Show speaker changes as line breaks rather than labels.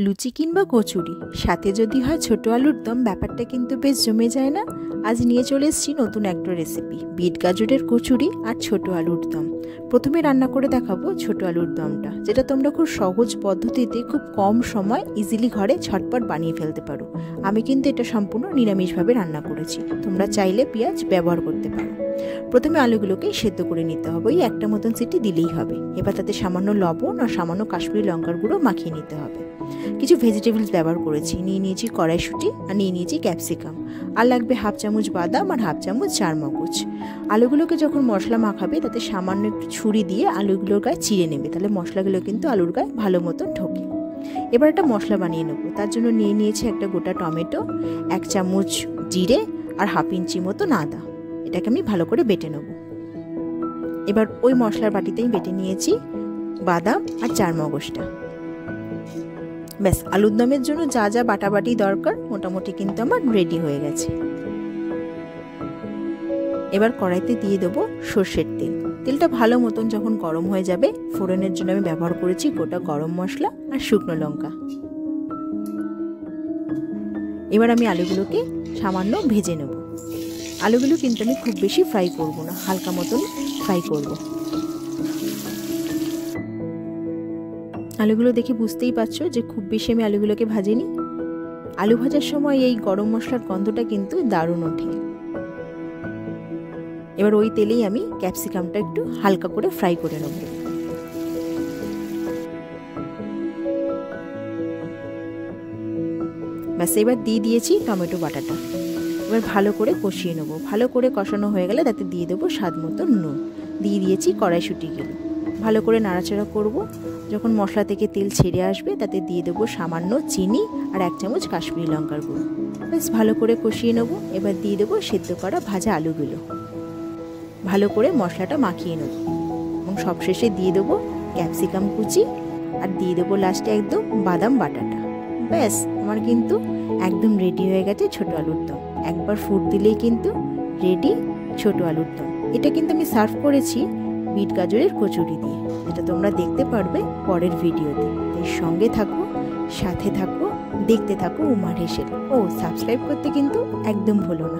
লুচি কিংবা কচুরি সাথে যদি হয় ছোট আলুর দম, ব্যাপারটা কিন্তু বেশ জমে যায় না? আজ নিয়ে চলে এসেছি নতুন একটা রেসিপি, বিট গাজরের কচুরি আর ছোট আলুর দম। প্রথমে রান্না করে দেখাবো ছোট আলুর দমটা, যেটা তোমরা খুব সহজ পদ্ধতিতে খুব কম সময় ইজিলি ঘরে ঝটপট বানিয়ে ফেলতে পারো। আমি কিন্তু এটা সম্পূর্ণ নিরামিষভাবে রান্না করেছি, তোমরা চাইলে পেঁয়াজ ব্যবহার করতে পারো। প্রথমে আলুগুলোকে সেদ্ধ করে নিতে হবে, ওই একটা মতন সিটি দিলেই হবে। এবার তাতে সামান্য লবণ আর সামান্য কাশ্মীরি লঙ্কার গুঁড়ো মাখিয়ে নিতে হবে। কিছু ভেজিটেবলস ব্যবহার করেছি, নিয়ে নিয়েছি কড়াইশুঁটি আর নিয়ে নিয়েছি ক্যাপসিকাম, আর লাগবে হাফ চামচ বাদাম আর হাফ চামচ চারমগজ। আলুগুলোকে যখন মশলা মাখাবে তাতে সামান্য একটু ছুরি দিয়ে আলুগুলোর গায়ে চিড়ে নেবে, তাহলে মশলাগুলো কিন্তু আলুর গায়ে ভালো মতন ঢোকে। এবার একটা মশলা বানিয়ে নেবো, তার জন্য নিয়ে নিয়েছি একটা গোটা টমেটো, 1 চামচ জিরে আর হাফ ইঞ্চি মতন আদা। এটাকে আমি ভালো করে বেটে নেব। এবার ওই মশলার বাটিতেই বেটে নিয়েছি বাদাম আর চারমগজটা। ব্যাস, আলুর দমের জন্য যা যা বাটাবাটি দরকার মোটামুটি কিন্তু আমার রেডি হয়ে গেছে। এবার কড়াইতে দিয়ে দেবো সর্ষের তেল। তেলটা ভালো মতন যখন গরম হয়ে যাবে, ফোড়নের জন্য আমি ব্যবহার করেছি গোটা গরম মশলা আর শুকনো লঙ্কা। এবার আমি আলুগুলোকে সামান্য ভেজে নেব। আলুগুলো কিন্তু আমি খুব বেশি ফ্রাই করব না, হালকা মতন ফ্রাই করব। আলুগুলো দেখে বুঝতেই পারছো যে খুব বেশি আমি আলুগুলোকে ভাজিনি। আলু ভাজার সময় এই গরম মশলার গন্ধটা কিন্তু দারুণ ওঠে। এবার ওই তেলেই আমি ক্যাপসিকামটা একটু হালকা করে ফ্রাই করে নেব। ব্যাস, এবার দিয়ে দিয়েছি টমেটো বাটাটা। এবার ভালো করে কষিয়ে নেবো। ভালো করে কষানো হয়ে গেলে তাতে দিয়ে দেবো স্বাদ মতো নুন, দিয়ে দিয়েছি কড়াইশুঁটিগুলো। ভালো করে নাড়াচাড়া করব। যখন মশলা থেকে তেল ছেড়ে আসবে তাতে দিয়ে দেবো সামান্য চিনি আর 1 চামচ কাশ্মীরি লঙ্কার গুঁড়ো। বেশ ভালো করে কষিয়ে নেবো। এবার দিয়ে দেবো সেদ্ধ করা ভাজা আলুগুলো। ভালো করে মশলাটা মাখিয়ে নেব এবং সবশেষে দিয়ে দেবো ক্যাপসিকাম কুচি আর দিয়ে দেবো লাস্টে একদম বাদাম বাটাটা। ব্যাস, আমার কিন্তু একদম রেডি হয়ে গেছে ছোট আলুর দম। একবার ফুট দিলেই কিন্তু রেডি ছোট আলুর দম। এটা কিন্তু আমি সার্ভ করেছি বিট গাজরের কচুরি দিয়ে, যেটা তোমরা দেখতে পারবে পরের ভিডিওতে। তাই সঙ্গে থাকো, সাথে থাকো, দেখতে থাকো উমার হেসেল। ও সাবস্ক্রাইব করতে কিন্তু একদম ভুলো না।